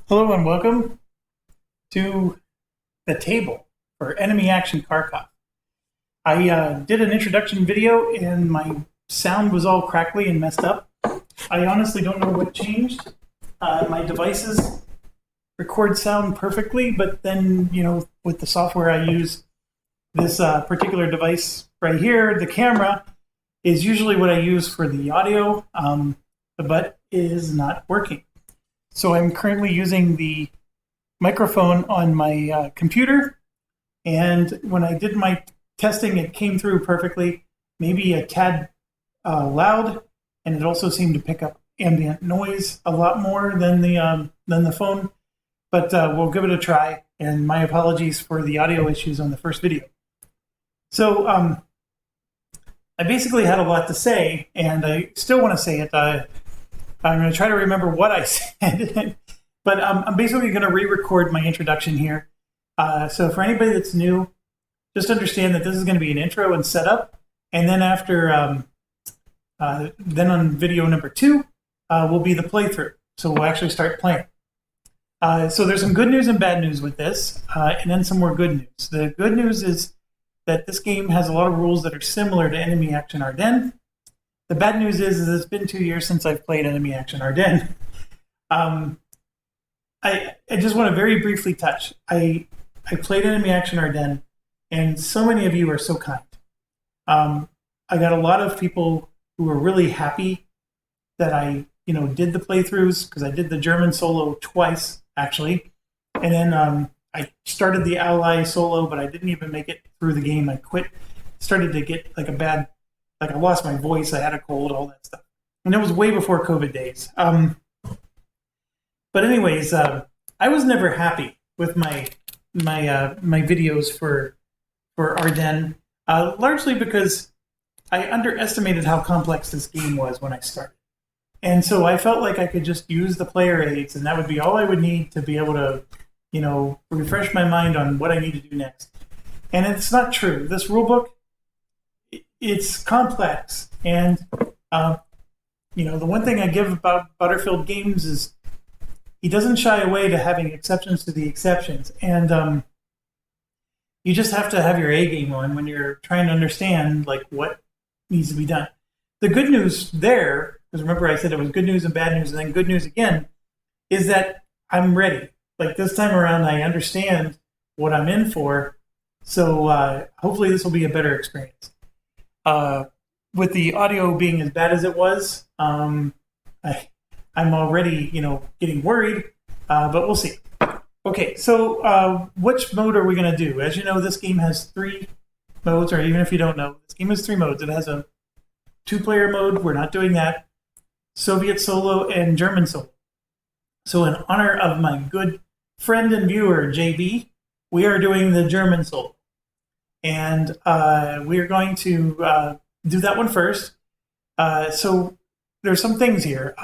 Hello and welcome to the table for Enemy Action Kharkov. I did an introduction video and my sound was all crackly and messed up. I honestly don't know what changed. My devices record sound perfectly, but then, with the software I use, this particular device right here, the camera, is usually what I use for the audio, but is not working. So I'm currently using the microphone on my computer, and when I did my testing, it came through perfectly, maybe a tad loud, and it also seemed to pick up ambient noise a lot more than the phone. But we'll give it a try, and my apologies for the audio issues on the first video. So I basically had a lot to say, and I still want to say it. I'm going to try to remember what I said, but I'm basically going to re-record my introduction here. So for anybody that's new, just understand that this is going to be an intro and setup, and then after, then on video number 2 will be the playthrough. So we'll actually start playing. So there's some good news and bad news with this, and then some more good news. The good news is that this game has a lot of rules that are similar to Enemy Action Ardennes. The bad news is it's been 2 years since I've played Enemy Action Ardennes. I just want to very briefly touch. I played Enemy Action Ardennes, and so many of you are so kind. I got a lot of people who were really happy that I did the playthroughs, because I did the German solo twice, actually. And then I started the Ally solo, but I didn't even make it through the game. I quit. Started to get I lost my voice, I had a cold, all that stuff. And it was way before COVID days. But anyways, I was never happy with my videos for Ardennes, largely because I underestimated how complex this game was when I started. And so I felt like I could just use the player aids, and that would be all I would need to be able to, refresh my mind on what I need to do next. And it's not true. This rulebook, it's complex, and the one thing I give about Butterfield Games is he doesn't shy away to having exceptions to the exceptions, and you just have to have your A game on when you're trying to understand what needs to be done. The good news there, because remember I said it was good news and bad news and then good news again, is that I'm ready. This time around, I understand what I'm in for, so hopefully this will be a better experience. With the audio being as bad as it was, I'm already, getting worried, but we'll see. Okay, so which mode are we going to do? As you know, this game has 3 modes, or even if you don't know, this game has 3 modes. It has a 2-player mode. We're not doing that. Soviet solo and German solo. So in honor of my good friend and viewer, JB, we are doing the German solo. And we are going to do that one first. So there's some things here.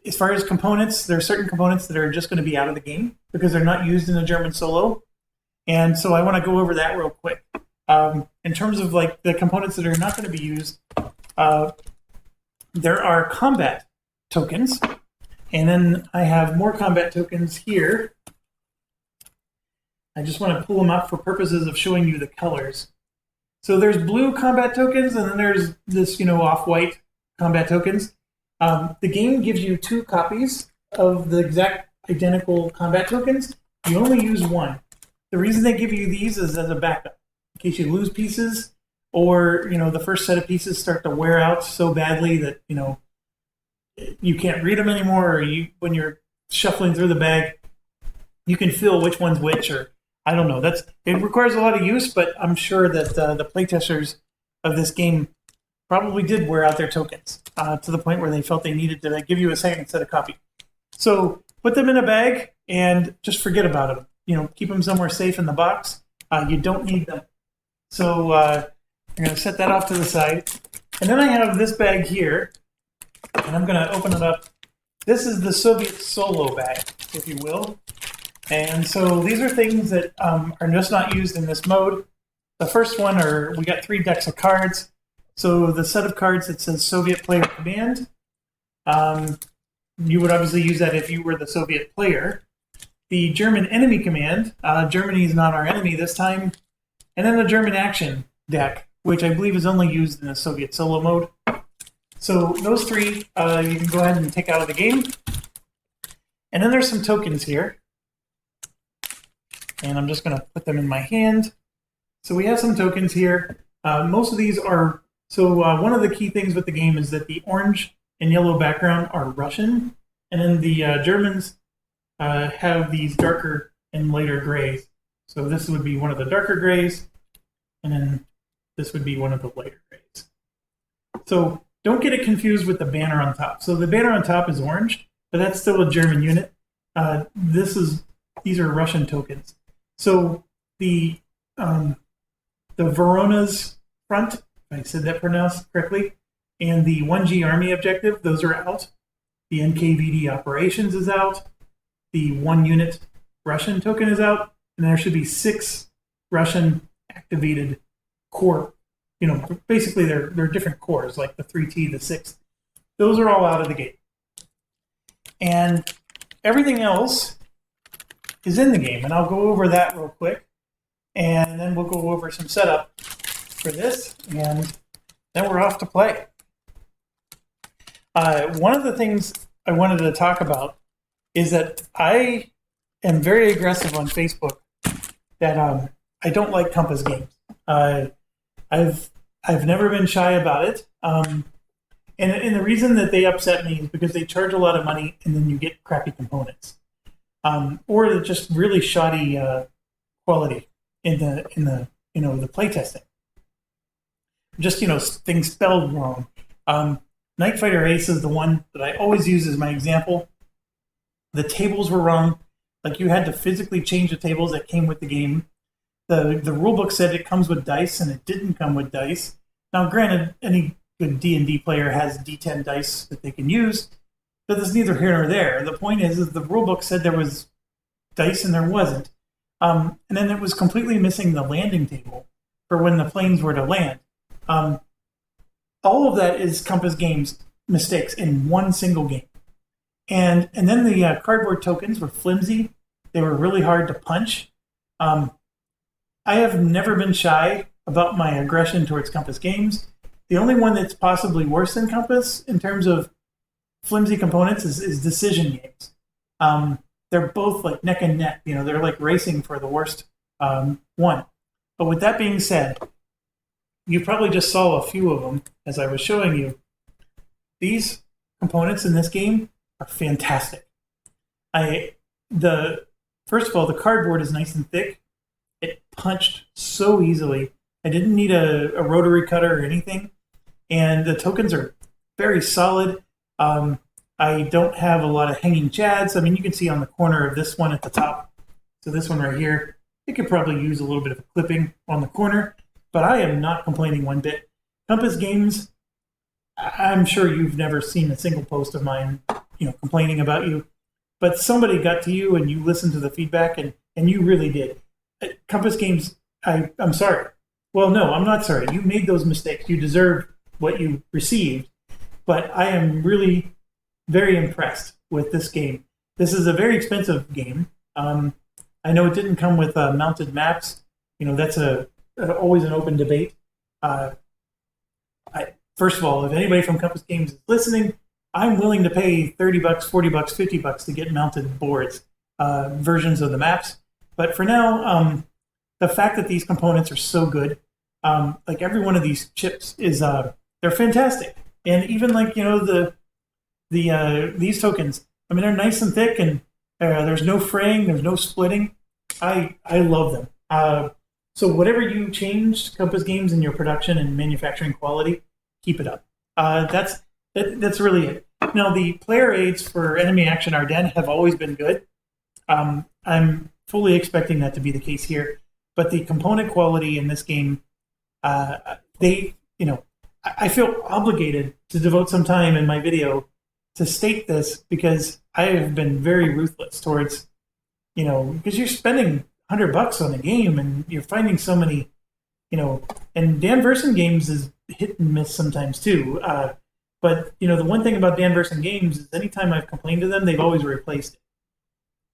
As far as components, there are certain components that are just going to be out of the game because they're not used in the German solo. And so I want to go over that real quick. In terms of the components that are not going to be used, there are combat tokens. And then I have more combat tokens here. I just want to pull them up for purposes of showing you the colors. So there's blue combat tokens, and then there's this, off-white combat tokens. The game gives you 2 copies of the exact identical combat tokens. You only use 1. The reason they give you these is as a backup, in case you lose pieces, or the first set of pieces start to wear out so badly that you can't read them anymore, or when you're shuffling through the bag, you can feel which one's which, or I don't know. It requires a lot of use, but I'm sure that the playtesters of this game probably did wear out their tokens to the point where they felt they needed to give you a second set of copy. So put them in a bag and just forget about them. Keep them somewhere safe in the box. You don't need them. So I'm going to set that off to the side. And then I have this bag here, and I'm going to open it up. This is the Soviet solo bag, if you will. And so these are things that are just not used in this mode. The first one we got 3 decks of cards. So the set of cards that says Soviet Player Command, you would obviously use that if you were the Soviet player. The German enemy command, Germany is not our enemy this time. And then the German action deck, which I believe is only used in the Soviet solo mode. So those three you can go ahead and take out of the game. And then there's some tokens here. And I'm just going to put them in my hand. So we have some tokens here. Most of these are... So one of the key things with the game is that the orange and yellow background are Russian. And then the Germans have these darker and lighter grays. So this would be one of the darker grays. And then this would be one of the lighter grays. So don't get it confused with the banner on top. So the banner on top is orange, but that's still a German unit. These are Russian tokens. So the Verona's front, if I said that pronounced correctly, and the 1G Army objective, those are out. The NKVD operations is out. The 1 unit Russian token is out. And there should be 6 Russian activated core. Basically they're different cores, like the 3T, the 6th. Those are all out of the gate. And everything else is in the game. And I'll go over that real quick. And then we'll go over some setup for this. And then we're off to play. One of the things I wanted to talk about is that I am very aggressive on Facebook that I don't like Compass games. I've never been shy about it. And the reason that they upset me is because they charge a lot of money and then you get crappy components. Or just really shoddy quality in the playtesting. Just, things spelled wrong. Night Fighter Ace is the one that I always use as my example. The tables were wrong. Like, you had to physically change the tables that came with the game. The rulebook said it comes with dice, and it didn't come with dice. Now, granted, any good D&D player has D10 dice that they can use, but that's neither here nor there. The point is the rulebook said there was dice and there wasn't. And then it was completely missing the landing table for when the planes were to land. All of that is Compass Games mistakes in one single game. And then the cardboard tokens were flimsy. They were really hard to punch. I have never been shy about my aggression towards Compass Games. The only one that's possibly worse than Compass in terms of flimsy components is Decision Games. They're both like neck and neck. They're like racing for the worst one. But with that being said, you probably just saw a few of them as I was showing you. These components in this game are fantastic. First of all, the cardboard is nice and thick. It punched so easily. I didn't need a rotary cutter or anything. And the tokens are very solid. I don't have a lot of hanging chads. I mean, you can see on the corner of this one at the top. So this one right here, it could probably use a little bit of a clipping on the corner. But I am not complaining one bit. Compass Games, I'm sure you've never seen a single post of mine, complaining about you. But somebody got to you and you listened to the feedback and you really did. Compass Games, I'm sorry. Well, no, I'm not sorry. You made those mistakes. You deserve what you received. But I am really very impressed with this game. This is a very expensive game. I know it didn't come with mounted maps. That's always an open debate. First of all, if anybody from Compass Games is listening, I'm willing to pay $30, $40, $50 to get mounted boards, versions of the maps. But for now, the fact that these components are so good, like every one of these chips is, they're fantastic. And even like, these tokens, I mean, they're nice and thick and there's no fraying, there's no splitting. I love them. So whatever you changed, Compass Games, in your production and manufacturing quality, keep it up. That's really it. Now, the player aids for Enemy Action Ardennes have always been good. I'm fully expecting that to be the case here. But the component quality in this game, I feel obligated to devote some time in my video to state this because I have been very ruthless towards, because you're spending $100 on a game and you're finding so many, and Dan Versen games is hit and miss sometimes too. But the one thing about Dan Verson Games is anytime I've complained to them, they've always replaced it.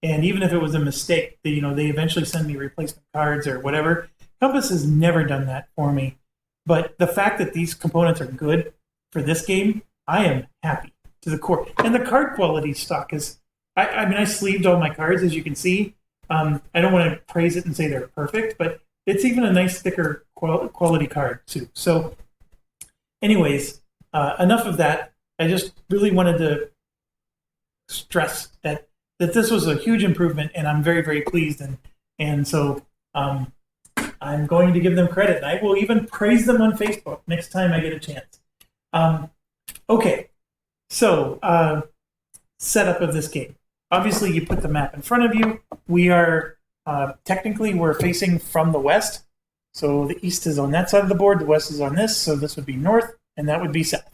And even if it was a mistake, they eventually send me replacement cards or whatever. Compass has never done that for me. But the fact that these components are good for this game, I am happy to the core. And the card quality stock is, I sleeved all my cards, as you can see. I don't want to praise it and say they're perfect, but it's even a nice thicker quality card too. So anyways, enough of that. I just really wanted to stress that this was a huge improvement, and I'm very, very pleased. And so I'm going to give them credit. I will even praise them on Facebook next time I get a chance. Okay, so setup of this game. Obviously, you put the map in front of you. We are technically we're facing from the west. So the east is on that side of the board. The west is on this. So this would be north, and that would be south.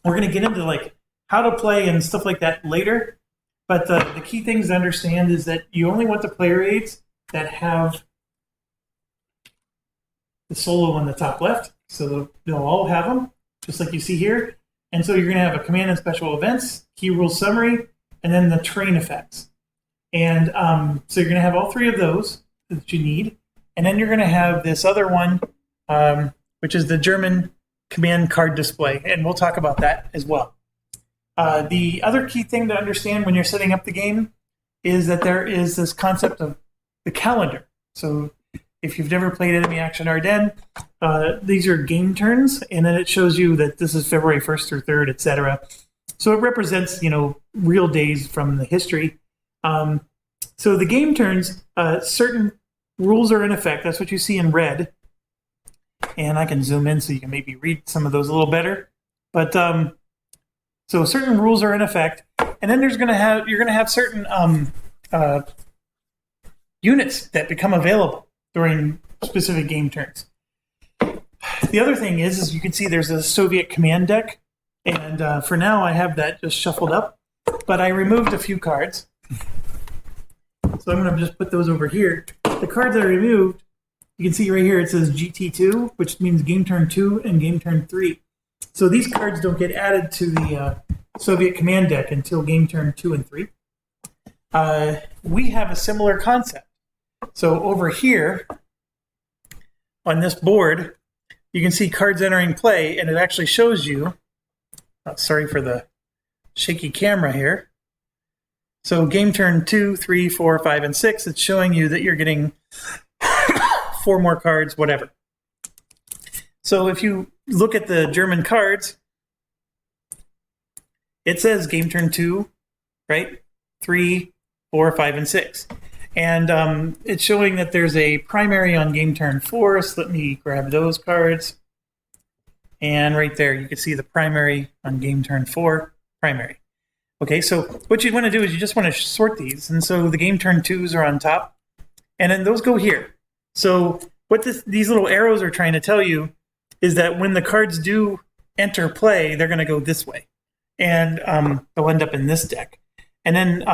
We're going to get into like how to play and stuff like that later. But the key things to understand is that you only want the player aids that have the solo on the top left. So they'll all have them, just like you see here. And so you're going to have a command and special events, key rules summary, and then the terrain effects. And so you're going to have all three of those that you need. And then you're going to have this other one, which is the German command card display. And we'll talk about that as well. The other key thing to understand when you're setting up the game is that there is this concept of the calendar. So if you've never played Enemy Action Ardennes, these are game turns, and then it shows you that this is February 1st through 3rd, etc. So it represents, real days from the history. So the game turns, certain rules are in effect. That's what you see in red. And I can zoom in so you can maybe read some of those a little better. But so certain rules are in effect, and then you're going to have certain units that become available during specific game turns. The other thing is you can see there's a Soviet command deck, and for now I have that just shuffled up, but I removed a few cards. So I'm going to just put those over here. The cards I removed, you can see right here it says GT2, which means game turn 2 and game turn 3. So these cards don't get added to the Soviet command deck until game turn 2 and 3. We have a similar concept. So over here on this board, you can see cards entering play, and it actually shows you, sorry for the shaky camera here. So game turn 2, 3, 4, 5, and 6, it's showing you that you're getting 4 more cards, whatever. So if you look at the German cards, it says game turn 2, right? 3, 4, 5, and 6. And it's showing that there's a primary on game turn 4, so let me grab those cards. And right there, you can see the primary on game turn 4, primary. Okay, so what you want to do is you just want to sort these. And so the game turn 2s are on top, and then those go here. So what these little arrows are trying to tell you is that when the cards do enter play, they're going to go this way. And they'll end up in this deck. And then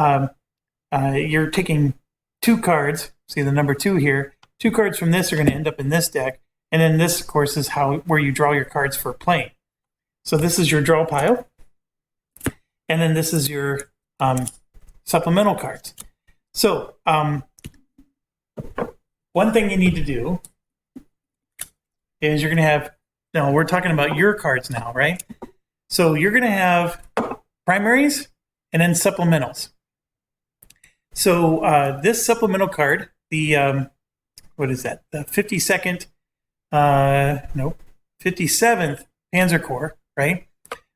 you're taking 2 cards, see the number 2 here, 2 cards from this are going to end up in this deck. And then this, of course, is where you draw your cards for playing. So this is your draw pile. And then this is your supplemental cards. So one thing you need to do is you're going to have, now we're talking about your cards now, right? So you're going to have primaries and then supplementals. So this supplemental card, the, what is that? The 52nd, 57th Panzer Corps, right?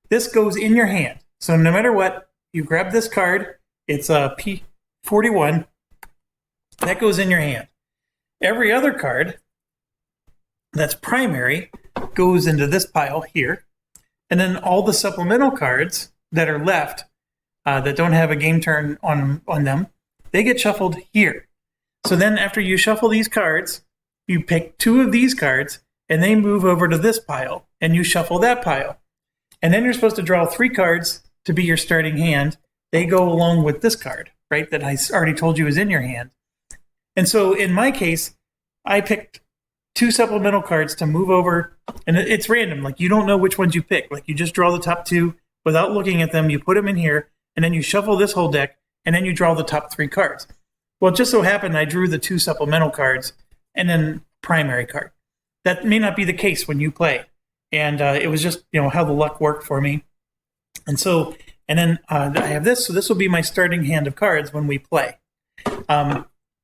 This goes in your hand. So no matter what, you grab this card, it's a P41, that goes in your hand. Every other card that's primary goes into this pile here. And then all the supplemental cards that are left that don't have a game turn on them, they get shuffled here. So then after you shuffle these cards, you pick 2 of these cards and they move over to this pile and you shuffle that pile. And then you're supposed to draw 3 cards to be your starting hand. They go along with this card, right, that I already told you is in your hand. And so in my case, I picked 2 supplemental cards to move over, and it's random. Like, you don't know which ones you pick. Like, you just draw the top 2 without looking at them. You put them in here, and then you shuffle this whole deck, and then you draw the top 3 cards. Well, it just so happened I drew the 2 supplemental cards and then primary card. That may not be the case when you play, and it was just how the luck worked for me. And then I have this, so this will be my starting hand of cards when we play.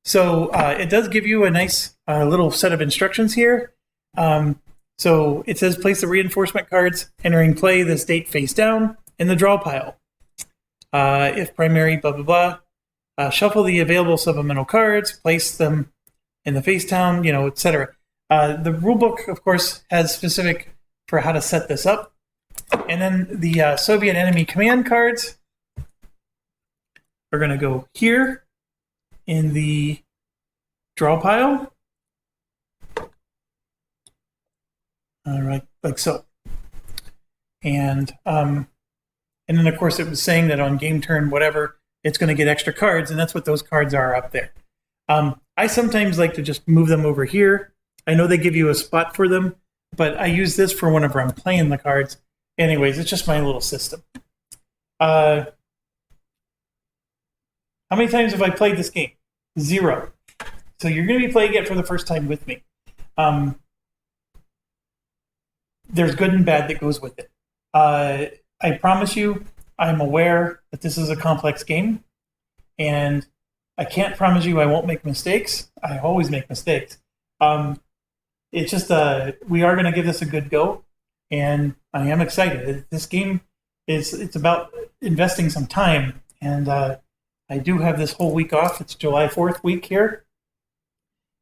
So it does give you a nice little set of instructions here. So it says place the reinforcement cards entering play this date face down in the draw pile. If primary, blah, blah, blah. Shuffle the available supplemental cards, place them in the face down, etc. The rulebook, of course, has specific for how to set this up. And then the Soviet enemy command cards are going to go here in the draw pile. All right, like so. And then, of course, it was saying that on game turn, whatever, it's going to get extra cards, and that's what those cards are up there. I sometimes like to just move them over here. I know they give you a spot for them, but I use this for whenever I'm playing the cards. Anyways, it's just my little system. How many times have I played this game? 0. So you're going to be playing it for the first time with me. There's good and bad that goes with it. I promise you, I'm aware that this is a complex game, and I can't promise you I won't make mistakes. I always make mistakes. It's just we are going to give this a good go, and I am excited. This game it's about investing some time, and I do have this whole week off. It's July 4th week here,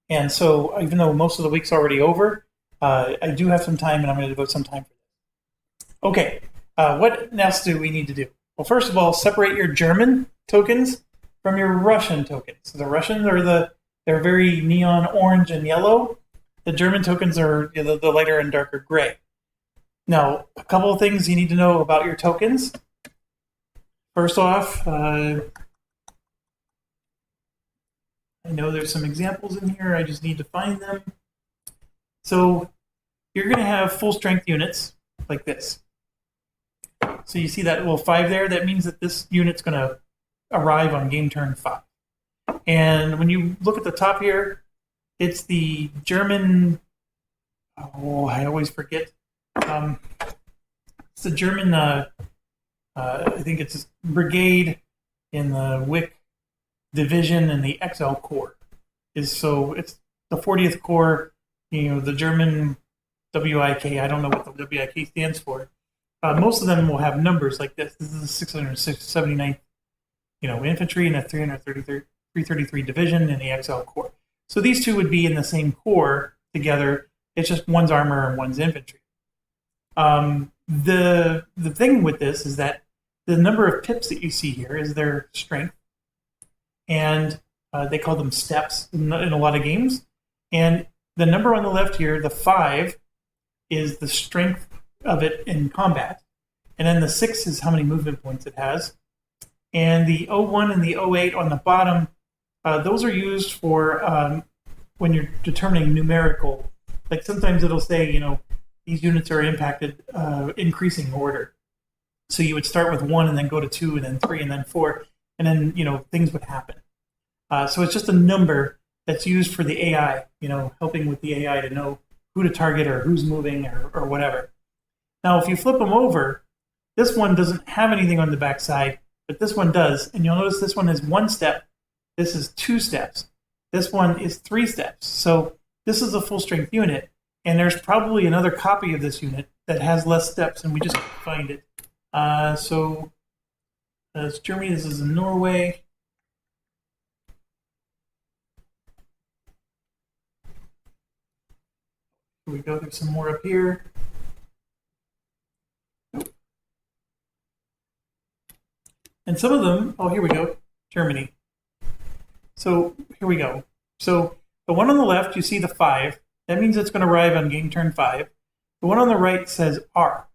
and so even though most of the week's already over, I do have some time, and I'm going to devote some time for this. Okay, what else do we need to do? Well, first of all, separate your German tokens from your Russian tokens. So the Russians they're very neon orange and yellow. The German tokens are the lighter and darker gray. Now, a couple of things you need to know about your tokens. First off, I know there's some examples in here. I just need to find them. So you're going to have full strength units like this. So you see that little 5 there? That means that this unit's going to arrive on game turn 5. And when you look at the top here, it's the German, I always forget. It's the German, I think it's brigade in the Wick division, and the XL Corps. It's the 40th Corps, the German WIK. I don't know what the WIK stands for. Most of them will have numbers like this. This is the 679th, infantry, and the 333 division in the XL Corps. So these two would be in the same corps together. It's just one's armor and one's infantry. The thing with this is that the number of pips that you see here is their strength, and they call them steps in a lot of games. And the number on the left here, the 5, is the strength of it in combat, and then the 6 is how many movement points it has, and the 01 and the 08 on the bottom, those are used for when you're determining numerical. Like sometimes it'll say, these units are impacted increasing order. So you would start with 1 and then go to 2 and then 3 and then 4, and then things would happen. So it's just a number that's used for the AI, helping with the AI to know who to target or who's moving or whatever. Now, if you flip them over, this one doesn't have anything on the back side, but this one does. And you'll notice this one is 1 step. This is 2 steps. This one is 3 steps. So this is a full strength unit. And there's probably another copy of this unit that has less steps, and we just can't find it. So it's Germany. This is in Norway. Here we go. There's some more up here. And some of them, here we go, Germany. So here we go. So the one on the left, you see the 5. That means it's going to arrive on game turn 5. The one on the right says R.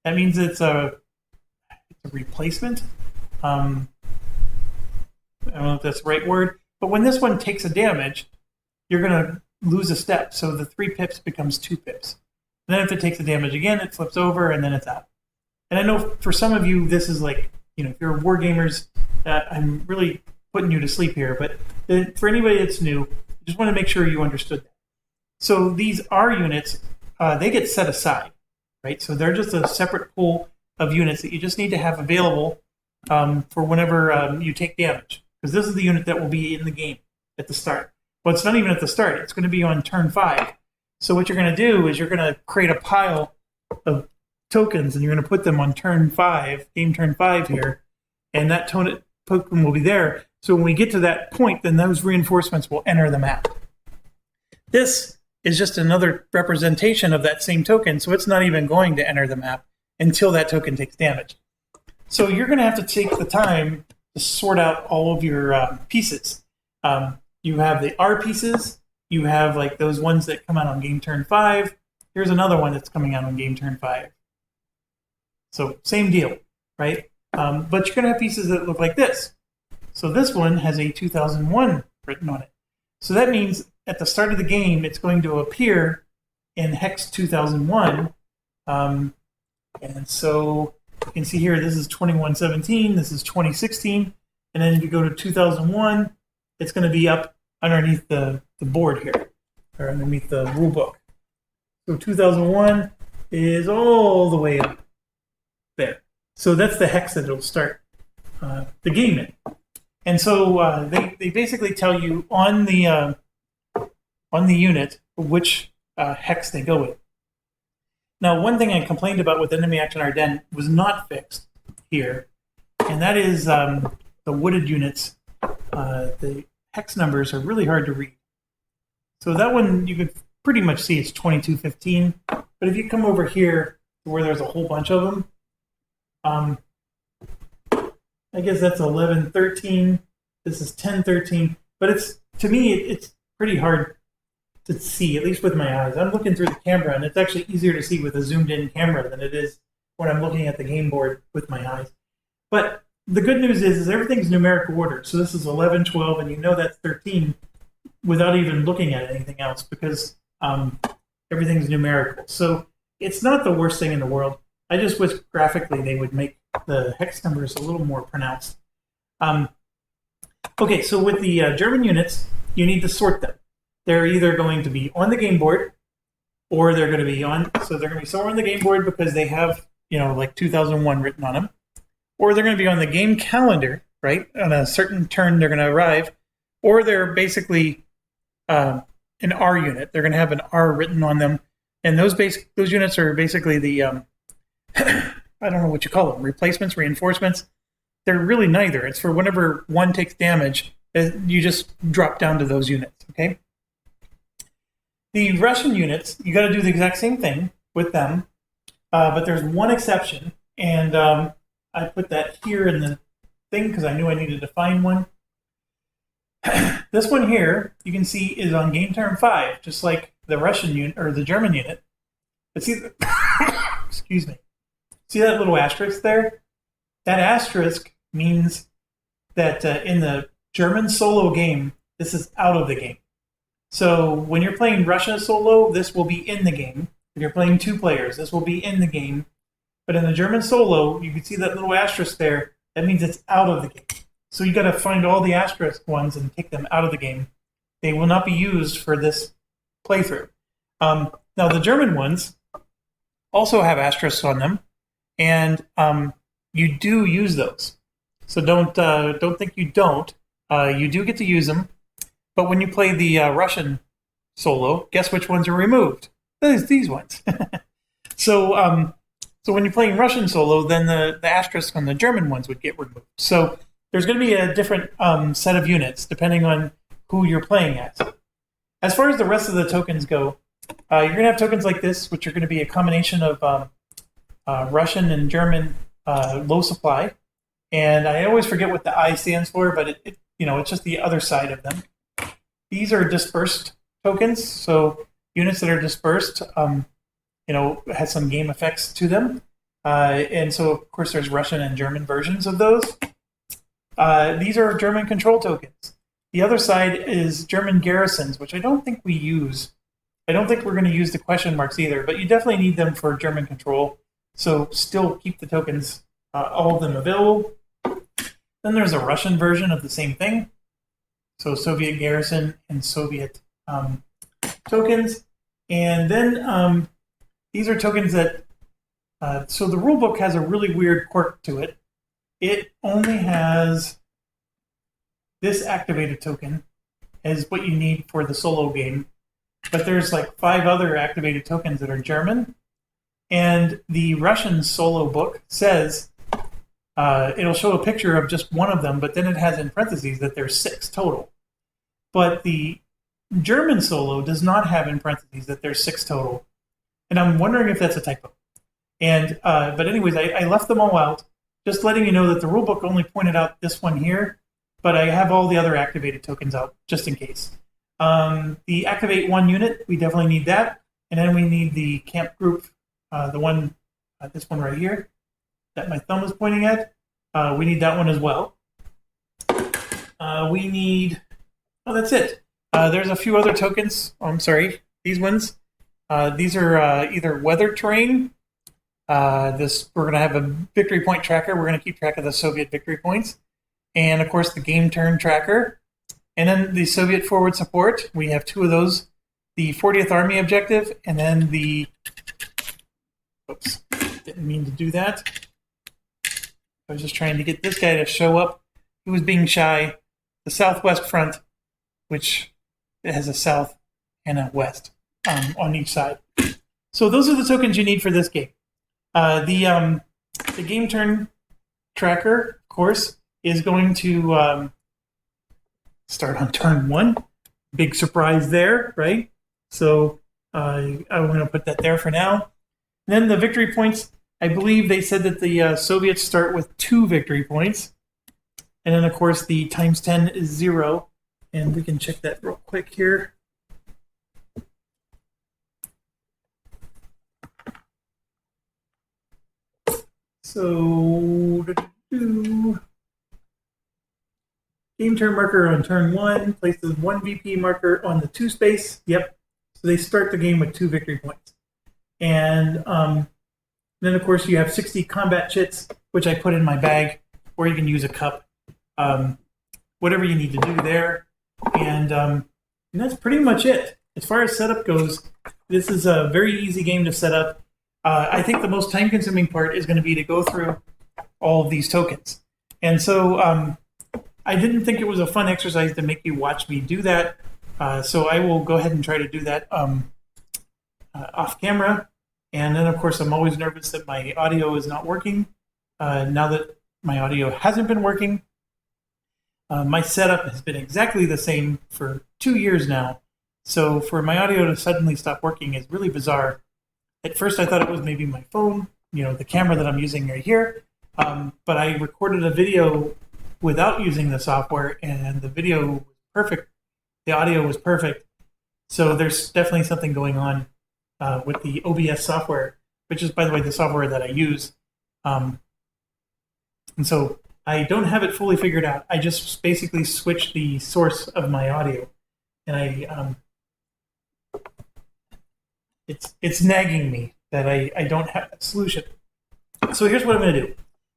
That means it's a replacement. I don't know if that's the right word. But when this one takes a damage, you're going to lose a step. So the 3 pips becomes 2 pips. And then if it takes the damage again, it flips over and then it's out. And I know for some of you, this is like, if you're war gamers, I'm really putting you to sleep here. But for anybody that's new, I just want to make sure you understood that. So these R units, they get set aside, right? So they're just a separate pool of units that you just need to have available for whenever you take damage. Because this is the unit that will be in the game at the start. Well, it's not even at the start. It's going to be on turn 5. So what you're going to do is you're going to create a pile of tokens, and you're going to put them on turn 5, game turn 5 here, and that token will be there. So when we get to that point, then those reinforcements will enter the map. This is just another representation of that same token, so it's not even going to enter the map until that token takes damage. So you're going to have to take the time to sort out all of your pieces. You have the R pieces. You have like those ones that come out on game turn 5. Here's another one that's coming out on game turn 5. So same deal, right? But you're going to have pieces that look like this. So this one has a 2001 written on it. So that means at the start of the game, it's going to appear in hex 2001. And so you can see here, this is 2117, this is 2016. And then if you go to 2001, it's going to be up underneath the board here, or underneath the rule book. So 2001 is all the way up there. So that's the hex that it'll start the game in. And so they basically tell you on the unit which hex they go with. Now, one thing I complained about with Enemy Action Ardennes was not fixed here, and that is the wooded units. The hex numbers are really hard to read. So that one you could pretty much see it's 2215. But if you come over here where there's a whole bunch of them, I guess that's 1113. This is 1013. But to me, it's pretty hard to see, at least with my eyes. I'm looking through the camera, and it's actually easier to see with a zoomed-in camera than it is when I'm looking at the game board with my eyes. But the good news is everything's numerical order. So this is 11, 12, and you know that's 13 without even looking at anything else because everything's numerical. So it's not the worst thing in the world. I just wish graphically they would make the hex numbers a little more pronounced. Okay, so with the German units, you need to sort them. They're either going to be on the game board, or they're going to be so they're going to be somewhere on the game board because they have, like 2001 written on them, or they're going to be on the game calendar, right? On a certain turn, they're going to arrive, or they're basically an R unit. They're going to have an R written on them, and those units are basically the I don't know what you call them, replacements, reinforcements. They're really neither. It's for whenever one takes damage, you just drop down to those units, okay? The Russian units, you got to do the exact same thing with them, but there's one exception, and I put that here in the thing because I knew I needed to find one. This one here, you can see, is on game turn 5, just like the Russian unit or the German unit. But see, excuse me. See that little asterisk there? That asterisk means that in the German solo game, this is out of the game. So when you're playing Russia solo, this will be in the game. If you're playing 2 players, this will be in the game. But in the German solo, you can see that little asterisk there. That means it's out of the game. So you got to find all the asterisk ones and take them out of the game. They will not be used for this playthrough. Now the German ones also have asterisks on them, and you do use those. So don't think you don't. You do get to use them. But when you play the Russian solo, guess which ones are removed? These ones. So when you're playing Russian solo, then the asterisk on the German ones would get removed. So there's going to be a different set of units depending on who you're playing as. As far as the rest of the tokens go, you're going to have tokens like this, which are going to be a combination of Russian and German low supply. And I always forget what the I stands for, but it's just the other side of them. These are dispersed tokens, so units that are dispersed, has some game effects to them. And so, of course, there's Russian and German versions of those. These are German control tokens. The other side is German garrisons, which I don't think we use. I don't think we're going to use the question marks either, but you definitely need them for German control. So still keep the tokens, all of them available. Then there's a Russian version of the same thing. So Soviet garrison and Soviet tokens. And then these are tokens that, so the rulebook has a really weird quirk to it. It only has this activated token as what you need for the solo game. But there's like 5 other activated tokens that are German. And the Russian solo book says, it'll show a picture of just one of them, but then it has in parentheses that there's 6 total. But the German solo does not have in parentheses that there's 6 total. And I'm wondering if that's a typo. And but anyways, I left them all out, just letting you know that the rulebook only pointed out this one here, but I have all the other activated tokens out just in case. The activate 1 unit, we definitely need that. And then we need the camp group, the one, this one right here, that my thumb is pointing at. We need that one as well. We need, oh, that's it. There's a few other tokens. Oh, I'm sorry, these ones. These are either weather terrain. We're going to have a victory point tracker. We're going to keep track of the Soviet victory points. And of course, the game turn tracker. And then the Soviet forward support. We have 2 of those. The 40th Army objective, and then the, oops, didn't mean to do that. I was just trying to get this guy to show up. He was being shy. The Southwest Front, which has a south and a west on each side. So those are the tokens you need for this game. The game turn tracker, of course, is going to start on turn 1. Big surprise there, right? So I'm going to put that there for now. And then the victory points, I believe they said that the Soviets start with 2 victory points. And then, of course, the times 10 is 0. And we can check that real quick here. So, game turn marker on turn 1, places 1 VP marker on the 2 space. Yep. So they start the game with 2 victory points. And then, of course, you have 60 combat chits, which I put in my bag, or you can use a cup. Whatever you need to do there. And that's pretty much it. As far as setup goes, this is a very easy game to set up. I think the most time-consuming part is going to be to go through all of these tokens. And so I didn't think it was a fun exercise to make you watch me do that. So I will go ahead and try to do that off camera. And then, of course, I'm always nervous that my audio is not working. Now that my audio hasn't been working, my setup has been exactly the same for 2 years now. So for my audio to suddenly stop working is really bizarre. At first, I thought it was maybe my phone, the camera that I'm using right here. But I recorded a video without using the software, and the video was perfect. The audio was perfect. So there's definitely something going on with the OBS software, which is, by the way, the software that I use. And so I don't have it fully figured out. I just basically switched the source of my audio, and it's nagging me that I don't have a solution. So here's what I'm going to do.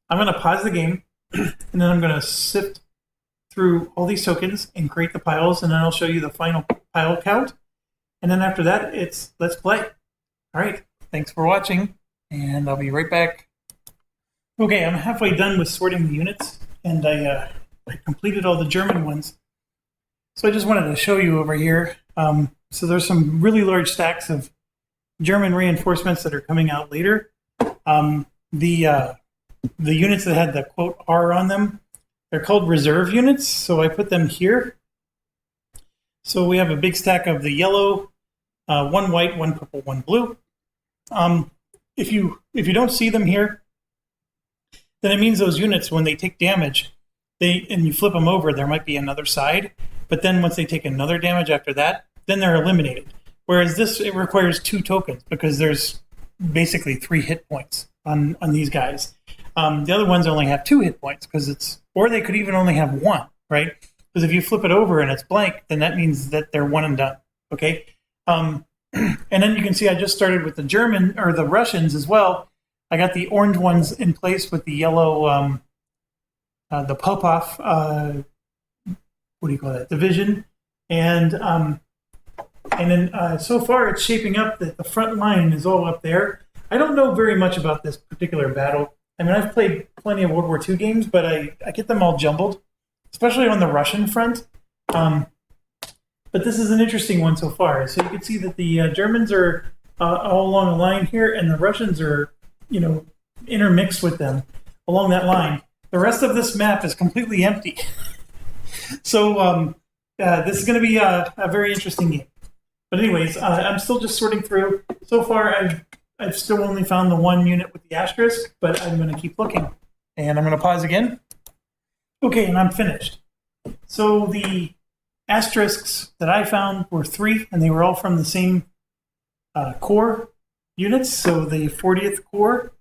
I'm going to pause the game, and then I'm going to sift through all these tokens and create the piles, and then I'll show you the final pile count. And then after that, it's let's play. All right, thanks for watching, and I'll be right back. Okay, I'm halfway done with sorting the units, and I completed all the German ones. So I just wanted to show you over here. So there's some really large stacks of German reinforcements that are coming out later. The units that had the quote R on them, they're called reserve units, so I put them here. So we have a big stack of the yellow, 1 white, 1 purple, 1 blue. If you don't see them here, then it means those units, when they take damage, and you flip them over, there might be another side. But then once they take another damage after that, then they're eliminated. Whereas this, it requires 2 tokens because there's basically 3 hit points on these guys. The other ones only have 2 hit points because or they could even only have 1, right? because if you flip it over and it's blank, then that means that they're one and done. Okay. And then you can see I just started with the German or the Russians as well. I got the orange ones in place with the yellow, the Popov, what do you call that, division. And then so far it's shaping up that the front line is all up there. I don't know very much about this particular battle. I mean, I've played plenty of World War II games, but I get them all jumbled, especially on the Russian front. But this is an interesting one so far. So you can see that the Germans are all along a line here, and the Russians are, intermixed with them along that line. The rest of this map is completely empty. So this is going to be a very interesting game. But anyways, I'm still just sorting through. So far, I've still only found the one unit with the asterisk, but I'm going to keep looking. And I'm going to pause again. Okay, and I'm finished. So the asterisks that I found were 3, and they were all from the same core units. So the 40th core,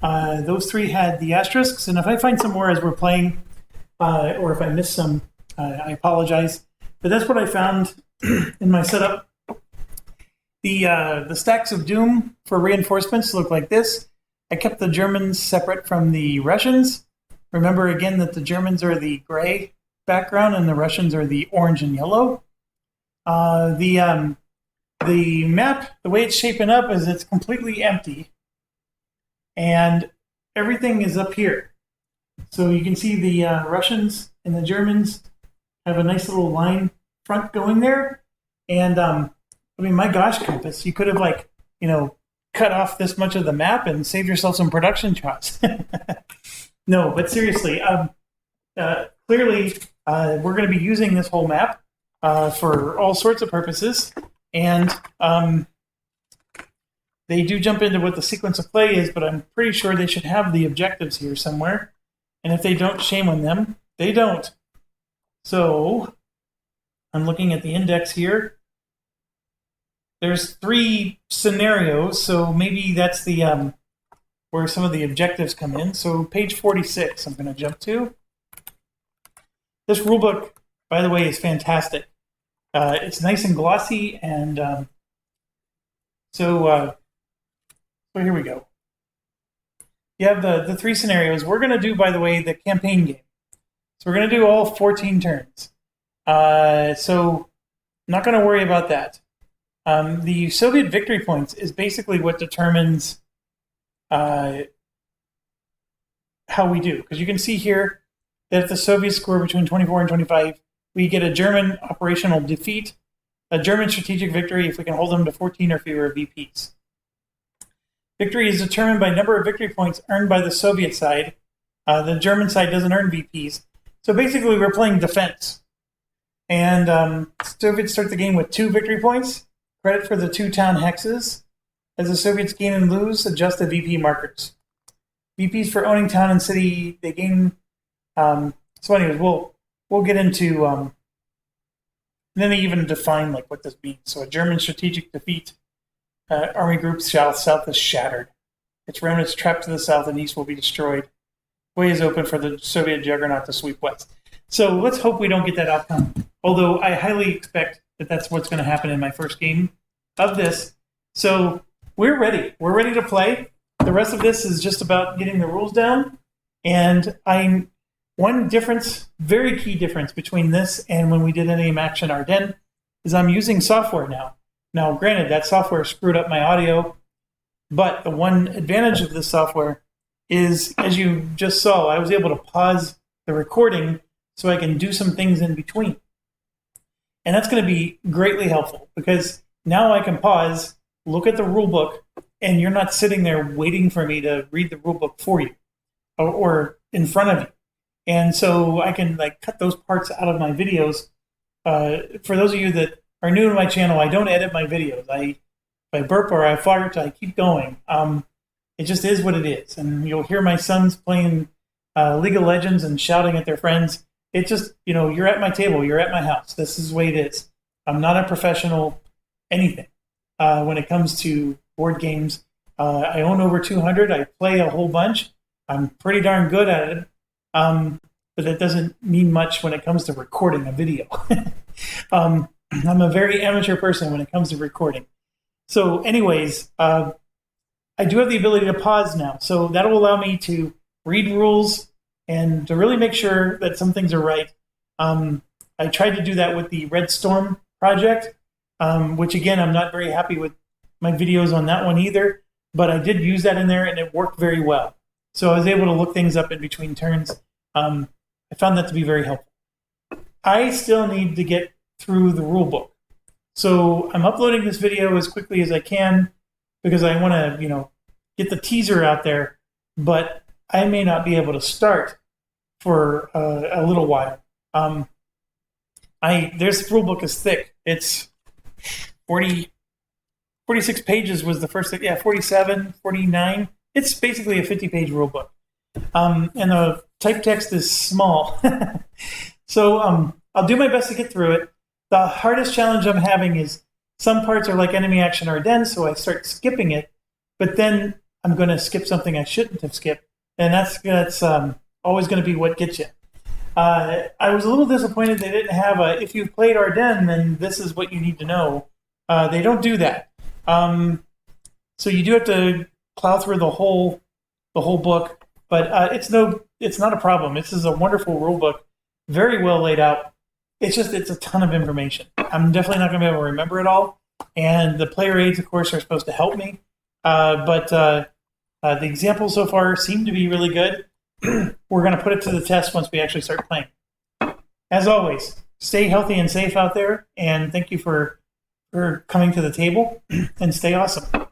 those 3 had the asterisks. And if I find some more as we're playing, or if I miss some, I apologize. But that's what I found in my setup. The stacks of Doom for reinforcements look like this. I kept the Germans separate from the Russians. Remember again that the Germans are the gray background and the Russians are the orange and yellow. The map, the way it's shaping up is it's completely empty. And everything is up here. So you can see the Russians and the Germans have a nice little line front going there. And I mean, my gosh, Compass, you could have cut off this much of the map and saved yourself some production shots. No, but seriously, clearly we're going to be using this whole map for all sorts of purposes. And they do jump into what the sequence of play is, but I'm pretty sure they should have the objectives here somewhere. And if they don't, shame on them. They don't. So I'm looking at the index here. There's 3 scenarios, so maybe that's the where some of the objectives come in. So page 46, I'm going to jump to. This rulebook, by the way, is fantastic. It's nice and glossy, and so here we go. You have the 3 scenarios. We're going to do, by the way, the campaign game. So we're going to do all 14 turns. So I'm not going to worry about that. The Soviet victory points is basically what determines how we do. Because you can see here that if the Soviets score between 24 and 25, we get a German operational defeat, a German strategic victory if we can hold them to 14 or fewer VPs. Victory is determined by number of victory points earned by the Soviet side. The German side doesn't earn VPs. So basically, we're playing defense. And Soviets start the game with 2 victory points. Credit for the 2 town hexes. As the Soviets gain and lose, adjust the VP markers. VPs for owning town and city, they gain. So anyways, we'll get into. And then they even define what this means. So a German strategic defeat. Army group south is shattered. Its remnants trapped to the south and east will be destroyed. Way is open for the Soviet juggernaut to sweep west. So let's hope we don't get that outcome. Although I highly expect that that's what's going to happen in my first game of this. So we're ready. We're ready to play. The rest of this is just about getting the rules down. And one difference, very key difference between this and when we did NAM Action Ardennes is I'm using software now. Now, granted, that software screwed up my audio, but the one advantage of this software is, as you just saw, I was able to pause the recording so I can do some things in between. And that's going to be greatly helpful because now I can pause, look at the rule book, and you're not sitting there waiting for me to read the rule book for you or in front of you. And so I can cut those parts out of my videos. For those of you that are new to my channel, I don't edit my videos. If I burp or I fart, I keep going. It just is what it is. And you'll hear my sons playing League of Legends and shouting at their friends. It just, you're at my table, you're at my house. This is the way it is. I'm not a professional anything when it comes to board games. I own over 200. I play a whole bunch. I'm pretty darn good at it. but that doesn't mean much when it comes to recording a video. I'm a very amateur person when it comes to recording. So anyways, I do have the ability to pause now. So that'll allow me to read rules and to really make sure that some things are right. I tried to do that with the Red Storm project, which again, I'm not very happy with my videos on that one either, but I did use that in there and it worked very well. So I was able to look things up in between turns. I found that to be very helpful. I still need to get through the rule book. So I'm uploading this video as quickly as I can because I want to, get the teaser out there, but I may not be able to start for a little while. This rule book is thick. It's 46 pages was the first thing. Yeah, 47, 49. It's basically a 50-page rule book. And the type text is small. So I'll do my best to get through it. The hardest challenge I'm having is some parts are like enemy action Ardennes, so I start skipping it, but then I'm going to skip something I shouldn't have skipped, and that's always going to be what gets you. I was a little disappointed they didn't have a, if you've played Ardennes, then this is what you need to know. They don't do that. So you do have to plow through the whole book, but it's not a problem. This is a wonderful rule book, very well laid out. It's a ton of information. I'm definitely not going to be able to remember it all, and the player aids, of course, are supposed to help me. But the examples so far seem to be really good. We're going to put it to the test once we actually start playing. As always, stay healthy and safe out there, and thank you for coming to the table, and stay awesome.